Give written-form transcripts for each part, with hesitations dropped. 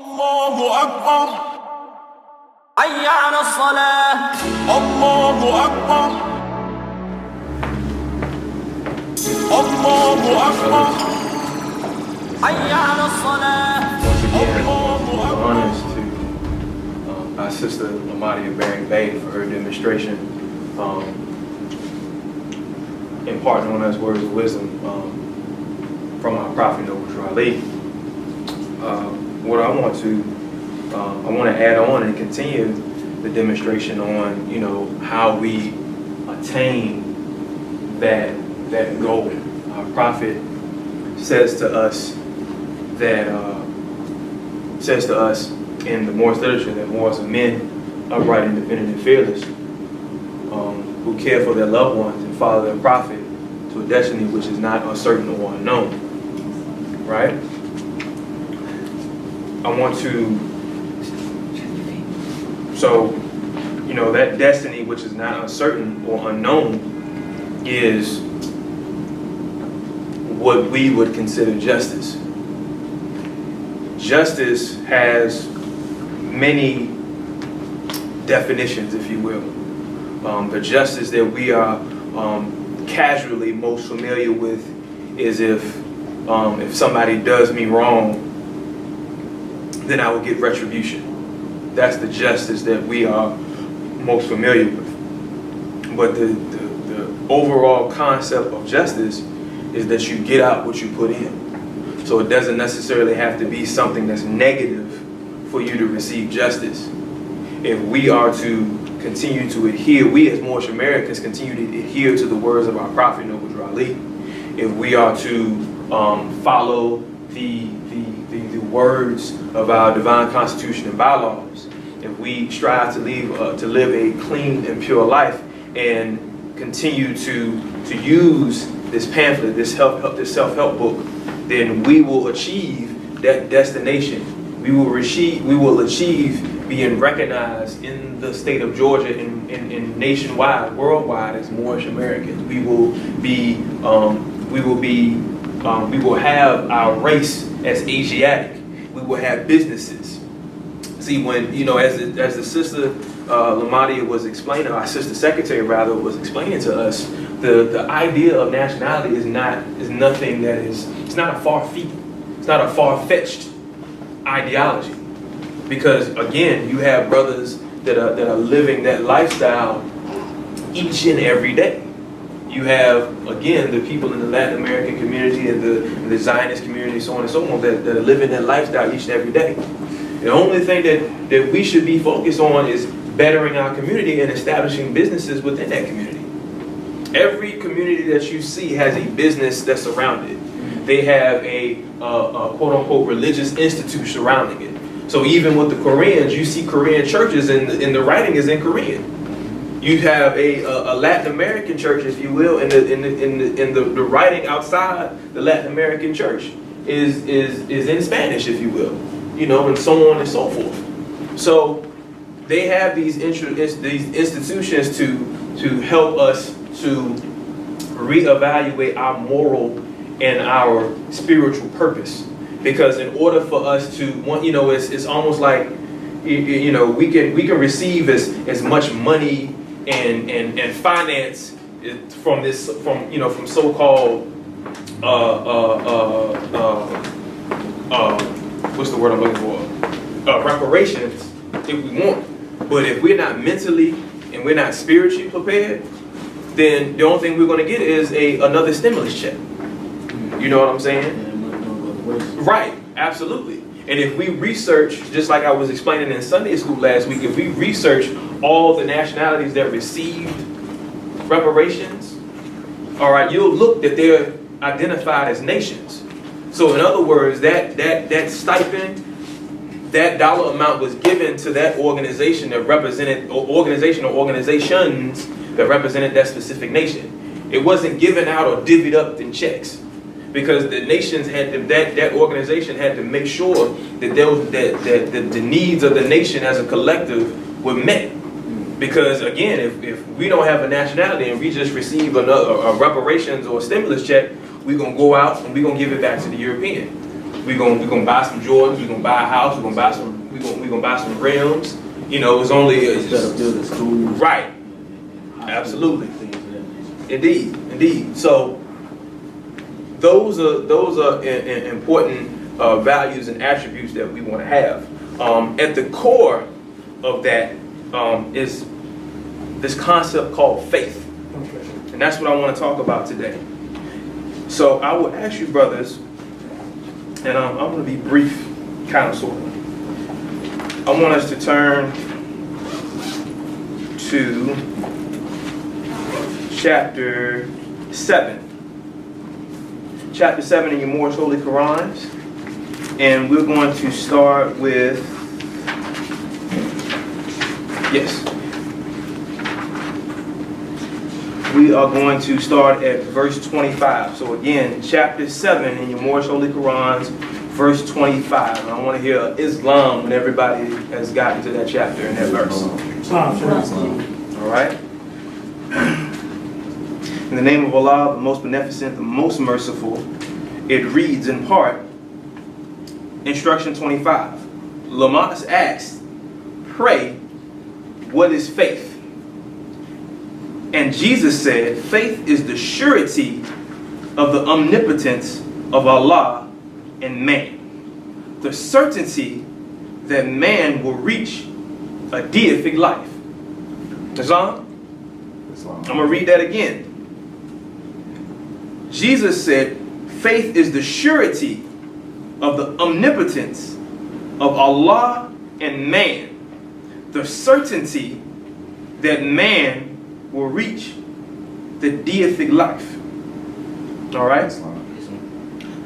الله أكبر حي على الصلاة الله أكبر الله أكبر حي على الصلاة. Honors to our sister Rashid Ibn Bey for her demonstration, imparting on us words of wisdom from our prophet Rashid Ali. What I want to add on and continue the demonstration on, how we attain that goal. Our prophet says to us in the Morris literature that morals of men, upright, independent, and fearless, who care for their loved ones and follow their prophet to a destiny which is not uncertain or unknown. Right? That destiny which is not uncertain or unknown is what we would consider justice. Justice has many definitions, if you will. The justice that we are casually most familiar with is if somebody does me wrong, then I will get retribution. That's the justice that we are most familiar with. But the overall concept of justice is that you get out what you put in. So it doesn't necessarily have to be something that's negative for you to receive justice. If we are to continue to adhere, we as Moorish Americans continue to adhere to the words of our prophet Rashid Ali, if we are to follow the words of our divine constitution and bylaws, if we strive to live a clean and pure life and continue to use this pamphlet, this self-help book, then we will achieve that destination. We will achieve being recognized in the state of Georgia and nationwide, worldwide as Moorish Americans. We will have our race as Asiatic. We will have businesses. See, when as the sister Lamadia was explaining, our sister secretary rather was explaining to us, the idea of nationality is nothing that is. It's not a far-fetched ideology, because again, you have brothers that are living that lifestyle each and every day. You have, again, the people in the Latin American community and the Zionist community, so on and so on, that are living that lifestyle each and every day. The only thing that we should be focused on is bettering our community and establishing businesses within that community. Every community that you see has a business that's around it. They have a quote-unquote religious institute surrounding it. So even with the Koreans, you see Korean churches and the writing is in Korean. You have a Latin American church, if you will, and the writing outside the Latin American church is in Spanish, if you will, and so on and so forth. So they have these institutions to help us to reevaluate our moral and our spiritual purpose. Because in order for us to it's almost like we can receive as much money and finance from so-called what's the word I'm looking for? Reparations, if we want. But if we're not mentally and we're not spiritually prepared, then the only thing we're going to get is another stimulus check. You know what I'm saying? Right, absolutely. And if we research, just like I was explaining in Sunday school last week, if we research all the nationalities that received reparations, all right, you'll look that they're identified as nations. So in other words, that stipend, that dollar amount was given to that organization that represented, or organizations that represented that specific nation. It wasn't given out or divvied up in checks, because the nations had to, that organization had to make sure that the needs of the nation as a collective were met. Because again, if we don't have a nationality and we just receive a reparations or a stimulus check, we're gonna go out and we're gonna give it back to the European. We're gonna buy some Jordans. We're gonna buy a house. We're gonna buy some rims. You know, it's only Instead of building schools. right. Absolutely. Indeed. So those are important values and attributes that we want to have. At the core of that is this concept called faith, and that's what I want to talk about today. So I will ask you, brothers, and I'm going to be brief, kind of, sort of. I want us to turn to chapter 7. Chapter 7 in your Most Holy Qurans. And we're going to start with, yes. We are going to start at verse 25. So again, chapter 7 in your Most Holy Qurans, verse 25. And I want to hear Islam when everybody has gotten to that chapter and that verse. All right. In the name of Allah, the most beneficent, the most merciful, it reads in part, instruction 25. Lamas asked, pray, what is faith? And Jesus said, faith is the surety of the omnipotence of Allah and man. The certainty that man will reach a deific life. Islam? I'm going to read that again. Jesus said, faith is the surety of the omnipotence of Allah and man. The certainty that man will reach the deific life. All right?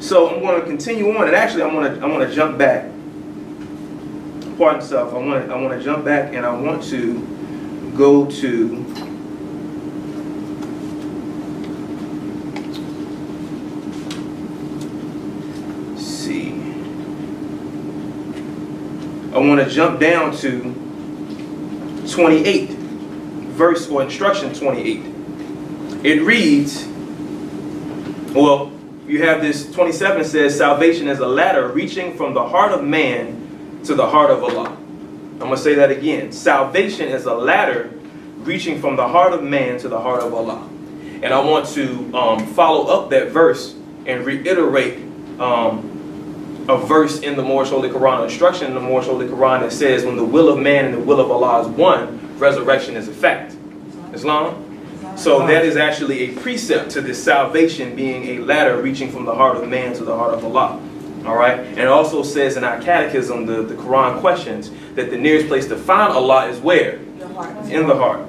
So I'm going to continue on, and actually I want to jump back. Pardon self. I want to jump back, and I want to go to I want to jump down to 28, verse or instruction 28. It reads, well, you have this 27 says, salvation is a ladder reaching from the heart of man to the heart of Allah. I'm going to say that again. Salvation is a ladder reaching from the heart of man to the heart of Allah. And I want to follow up that verse and reiterate a verse in the Most Holy Quran, an instruction in the Most Holy Quran that says, when the will of man and the will of Allah is one, resurrection is a fact. Islam? So that is actually a precept to this salvation being a ladder reaching from the heart of man to the heart of Allah. All right? And it also says in our catechism, the Quran questions, that the nearest place to find Allah is where? Your heart. In the heart.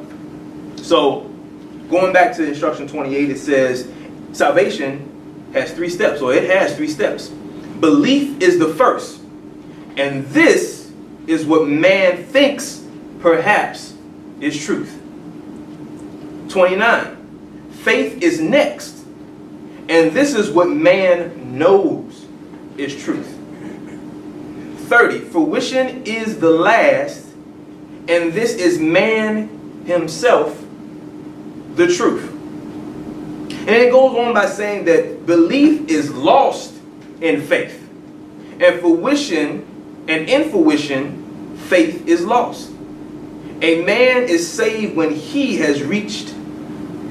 So going back to instruction 28, it says salvation has 3 steps, or it has 3 steps. Belief is the first, and this is what man thinks perhaps is truth. 29. Faith is next, and this is what man knows is truth. 30. Fruition is the last, and this is man himself, the truth. And it goes on by saying that belief is lost in faith, and fruition, and in fruition, faith is lost. A man is saved when he has reached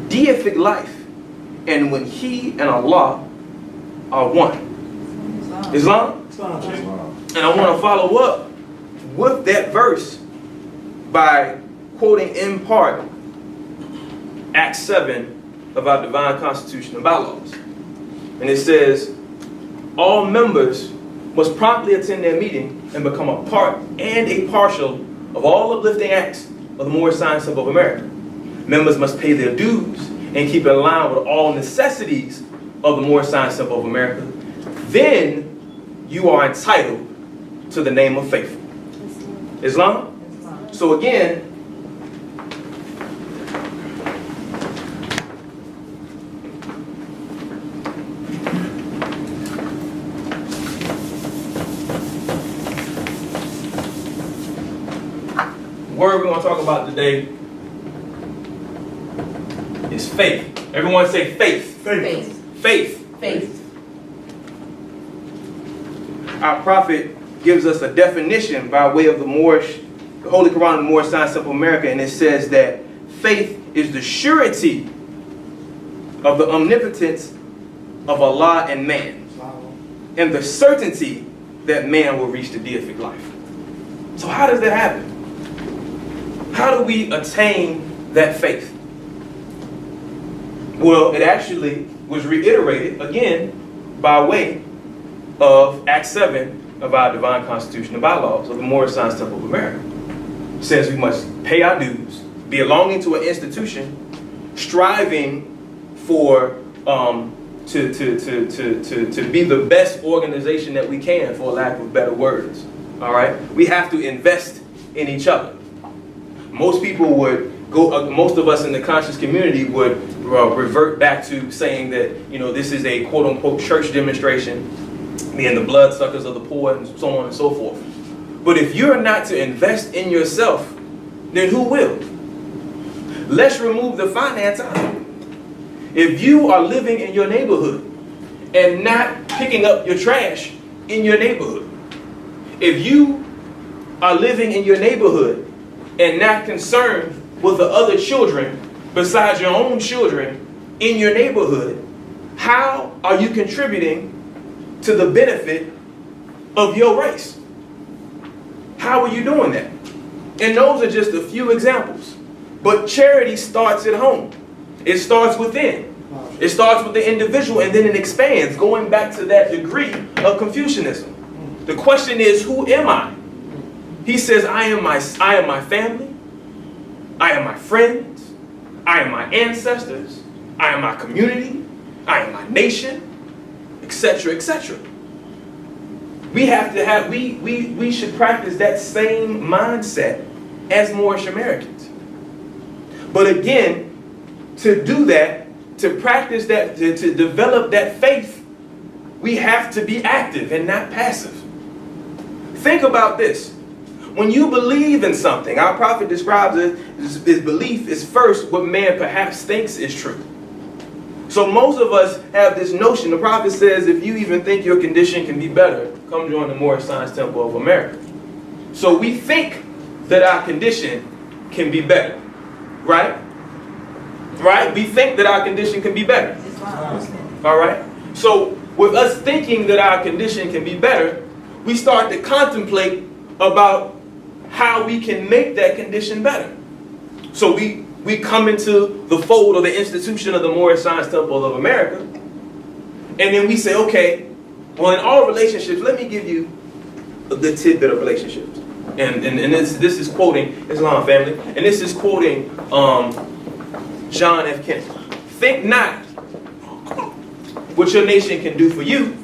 deific life, and when he and Allah are one. Islam? And I want to follow up with that verse by quoting in part Acts 7 of our divine constitution and bylaws. And it says, all members must promptly attend their meeting and become a part and a partial of all uplifting acts of the Moorish Science of America. Members must pay their dues and keep in line with all necessities of the Moorish Science of America. Then you are entitled to the name of faithful. Islam? So again, the word we're going to talk about today is faith. Everyone say faith. Faith. Faith. Faith. our prophet gives us a definition by way of the Holy Quran, the Moorish Science Temple of America, and it says that faith is the surety of the omnipotence of Allah and man, and the certainty that man will reach the deific life. So how does that happen? How do we attain that faith? Well, it actually was reiterated again by way of Act 7 of our Divine Constitution and Bylaws of the Moorish Science Temple of America. It says we must pay our dues, belonging to an institution, striving for to be the best organization that we can, for lack of better words. All right, we have to invest in each other. Most people would go. Most of us in the conscious community would revert back to saying that, you know, this is a quote unquote church demonstration, being the bloodsuckers of the poor and so on and so forth. But if you're not to invest in yourself, then who will? Let's remove the finance out of it. If you are living in your neighborhood and not picking up your trash in your neighborhood, if you are living in your neighborhood and not concerned with the other children besides your own children in your neighborhood, how are you contributing to the benefit of your race? How are you doing that? And those are just a few examples. But charity starts at home. It starts within. It starts with the individual, and then it expands, going back to that degree of Confucianism. The question is, who am I? He says, I am my family, I am my friends, I am my ancestors, I am my community, I am my nation, etc., etc. We have to have, we should practice that same mindset as Moorish Americans. But again, to do that, to practice that, to develop that faith, we have to be active and not passive. Think about this. When you believe in something, our prophet describes it as his belief is first what man perhaps thinks is true. So most of us have this notion. The prophet says, if you even think your condition can be better, come join the Moorish Science Temple of America. So we think that our condition can be better, right? Right? We think that our condition can be better. All right? So with us thinking that our condition can be better, we start to contemplate about how we can make that condition better. So we come into the fold of the institution of the Moorish Science Temple of America, and then we say, okay, well, in all relationships, let me give you a good tidbit of relationships. And this is quoting Islam, family, and this is quoting John F. Kennedy. Think not what your nation can do for you,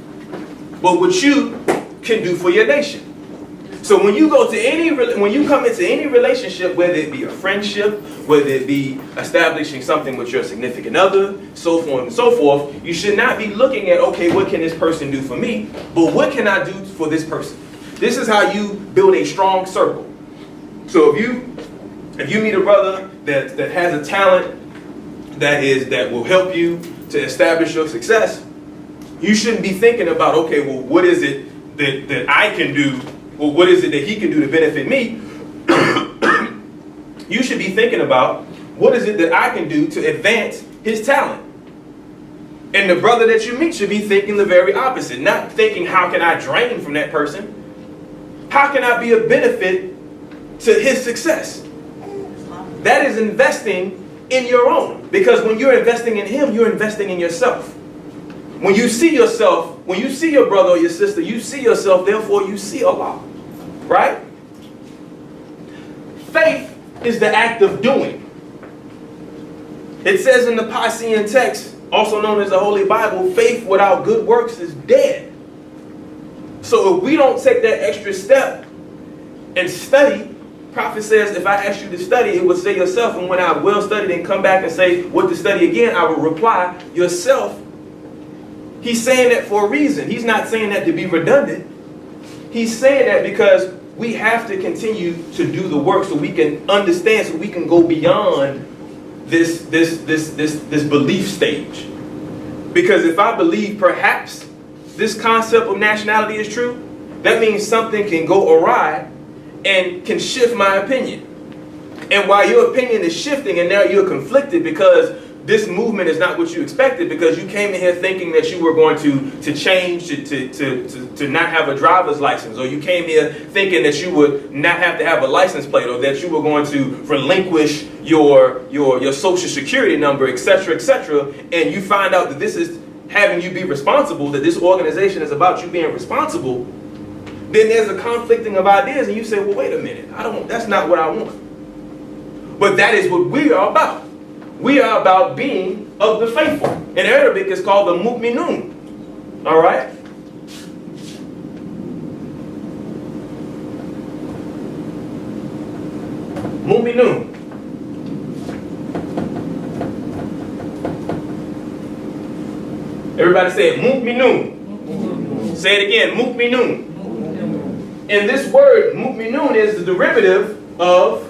but what you can do for your nation. So when you go to when you come into any relationship, whether it be a friendship, whether it be establishing something with your significant other, so forth and so forth, you should not be looking at, okay, what can this person do for me, but what can I do for this person? This is how you build a strong circle. So if you meet a brother that has a talent that will help you to establish your success, you shouldn't be thinking about, okay, well, what is it that I can do? Well, what is it that he can do to benefit me? You should be thinking about, what is it that I can do to advance his talent? And the brother that you meet should be thinking the very opposite. Not thinking, how can I drain from that person? How can I be a benefit to his success? That is investing in your own. Because when you're investing in him, you're investing in yourself. When you see yourself, when you see your brother or your sister, you see yourself, therefore you see Allah. Right? Faith is the act of doing. It says in the Piscean text, also known as the Holy Bible, faith without good works is dead. So if we don't take that extra step and study, Prophet says, if I ask you to study, it would say yourself, and when I well studied and come back and say what to study again, I will reply yourself. He's saying that for a reason. He's not saying that to be redundant. He's saying that because we have to continue to do the work so we can understand, so we can go beyond this belief stage. Because if I believe perhaps this concept of nationality is true, that means something can go awry and can shift my opinion. And while your opinion is shifting and now you're conflicted because this movement is not what you expected, because you came in here thinking that you were going to change to not have a driver's license, or you came here thinking that you would not have to have a license plate, or that you were going to relinquish your social security number, etc., etc., and you find out that this is having you be responsible, that this organization is about you being responsible, then there's a conflicting of ideas, and you say, well, wait a minute, that's not what I want. But that is what we are about. We are about being of the faithful. In Arabic, it's called the mu'minun. All right? Mu'minun. Everybody say it. Mu'minun. Say it again. Mu'minun. And this word, mu'minun, is the derivative of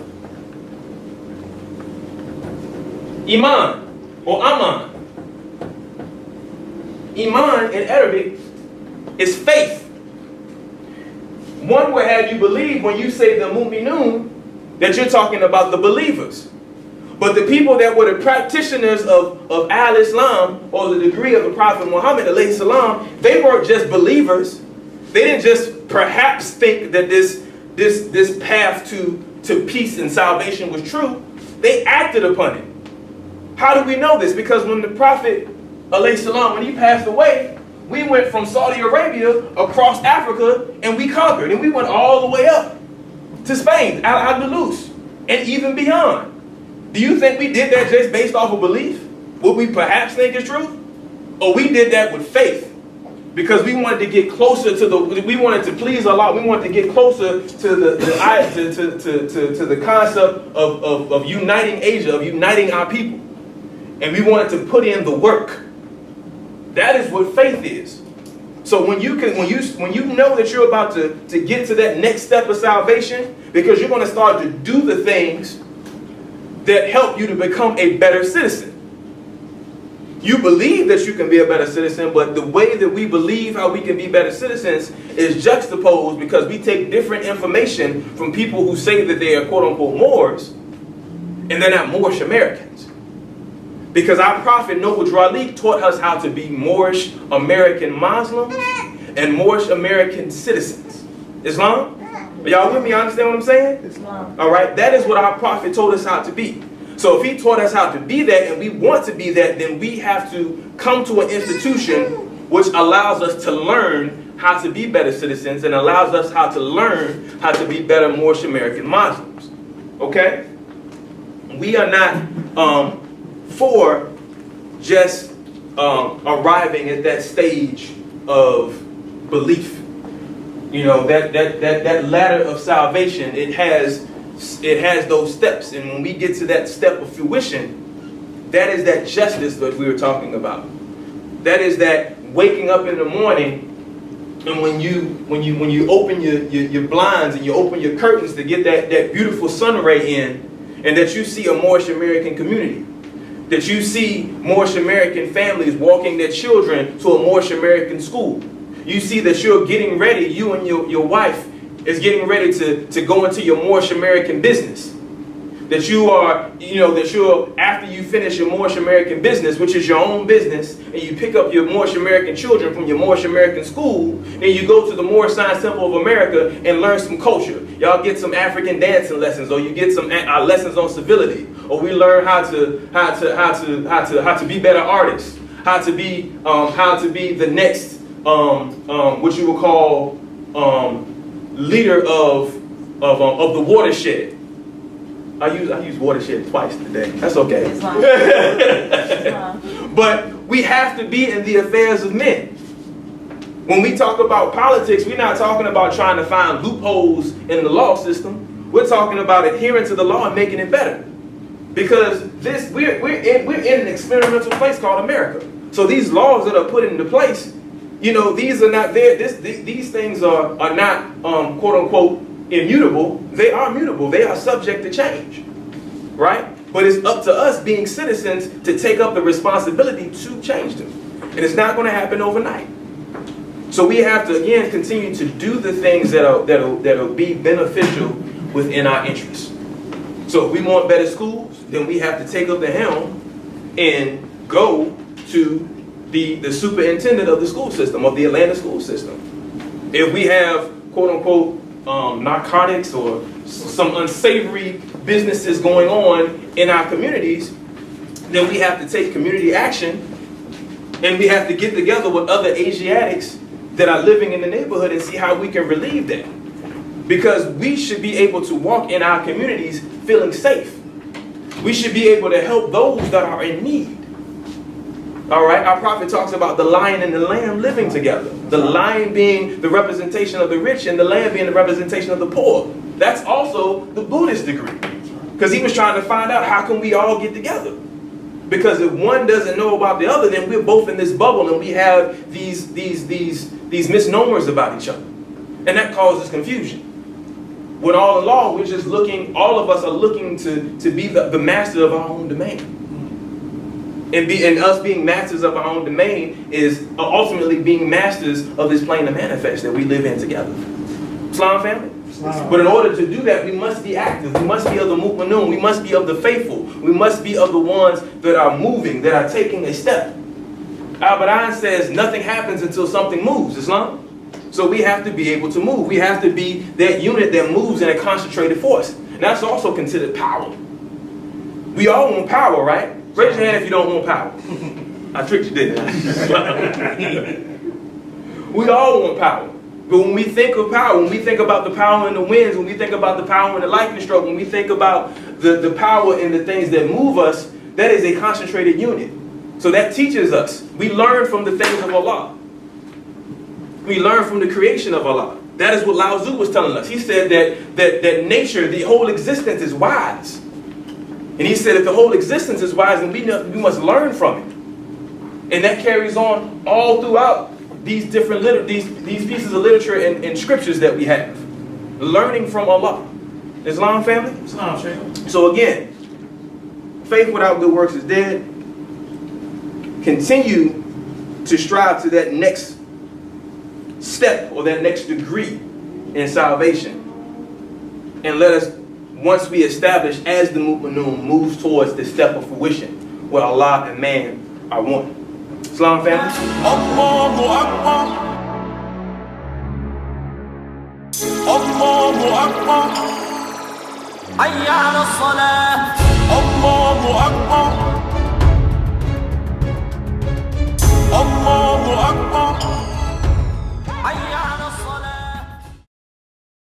Iman or Aman. Iman in Arabic is faith. One would have you believe when you say the mu'minun that you're talking about the believers. But the people that were the practitioners of al-Islam, or the degree of the Prophet Muhammad alayhi salam, they weren't just believers. They didn't just perhaps think that this path to peace and salvation was true. They acted upon it. How do we know this? Because when the Prophet alayhi salam, when he passed away, we went from Saudi Arabia across Africa and we conquered. And we went all the way up to Spain, Al-Andalus, and even beyond. Do you think we did that just based off of belief? What we perhaps think is true? Or we did that with faith? Because we wanted to get closer to we wanted to please Allah. We wanted to get closer to the concept of uniting Asia, of uniting our people. And we wanted to put in the work. That is what faith is. So when you know that you're about to get to that next step of salvation, because you're going to start to do the things that help you to become a better citizen. You believe that you can be a better citizen, but the way that we believe how we can be better citizens is juxtaposed because we take different information from people who say that they are quote-unquote Moors, and they're not Moorish Americans. Because our Prophet Noble Dralik taught us how to be Moorish American Muslims and Moorish American citizens. Islam? Are y'all with me? You understand what I'm saying? Islam. All right? That is what our Prophet told us how to be. So if he taught us how to be that and we want to be that, then we have to come to an institution which allows us to learn how to be better citizens and allows us how to learn how to be better Moorish American Muslims. Okay? We are not for just arriving at that stage of belief. You know, that ladder of salvation, it has those steps, and when we get to that step of fruition, that is that justice that we were talking about. That is that waking up in the morning, and when you open your blinds and you open your curtains to get that beautiful sun ray in, and that you see a Moorish American community, that you see Moorish American families walking their children to a Moorish American school. You see that you're getting ready, you and your wife is getting ready to go into your Moorish American business. That you are, after you finish your Moorish American business, which is your own business, and you pick up your Moorish American children from your Moorish American school, and you go to the Moorish Science Temple of America and learn some culture. Y'all get some African dancing lessons, or you get some lessons on civility, or we learn how to be better artists, how to be the next what you would call leader of the watershed. I use watershed twice today. That's okay. But we have to be in the affairs of men. When we talk about politics, we're not talking about trying to find loopholes in the law system. We're talking about adhering to the law and making it better. Because we're in an experimental place called America. So these laws that are put into place, these are not there. These things are not quote unquote immutable. They are mutable. They are subject to change, right? But it's up to us being citizens to take up the responsibility to change them. And it's not going to happen overnight. So we have to, again, continue to do the things that'll be beneficial within our interests. So if we want better schools, then we have to take up the helm and go to the superintendent of the school system, of the Atlanta school system. If we have, quote unquote, narcotics or some unsavory businesses going on in our communities, then we have to take community action, and we have to get together with other Asiatics that are living in the neighborhood and see how we can relieve that. Because we should be able to walk in our communities feeling safe. We should be able to help those that are in need. All right, our prophet talks about the lion and the lamb living together. The lion being the representation of the rich and the lamb being the representation of the poor. That's also the Buddhist degree. Because he was trying to find out how can we all get together. Because if one doesn't know about the other, then we're both in this bubble and we have these misnomers about each other. And that causes confusion. When all in law, we're just looking, all of us are looking to be the master of our own domain. And us being masters of our own domain is ultimately being masters of this plane of manifest that we live in together. Islam family? Islam. But in order to do that, we must be active. We must be of the mu'minun. We must be of the faithful. We must be of the ones that are moving, that are taking a step. Albert Einstein says nothing happens until something moves. Islam? So we have to be able to move. We have to be that unit that moves in a concentrated force. And that's also considered power. We all want power, right? Raise your hand if you don't want power. I tricked you, didn't I? We all want power. But when we think of power, when we think about the power in the winds, when we think about the power in the lightning stroke, when we think about the power in the things that move us, that is a concentrated unit. So that teaches us. We learn from the things of Allah. We learn from the creation of Allah. That is what Lao Tzu was telling us. He said that nature, the whole existence is wise. And he said if the whole existence is wise, then we must learn from it. And that carries on all throughout these different these pieces of literature and scriptures that we have. Learning from Allah. Islam family? Islam, Sheikh. So again, faith without good works is dead. Continue to strive to that next step or that next degree in salvation. And let us, once we establish as the mu'minun, moves towards the step of fruition where Allah and man are one. Islam family? Allahu Akbar. Allahu Akbar. Hayya ala salah. Allahu Akbar. Allahu Akbar.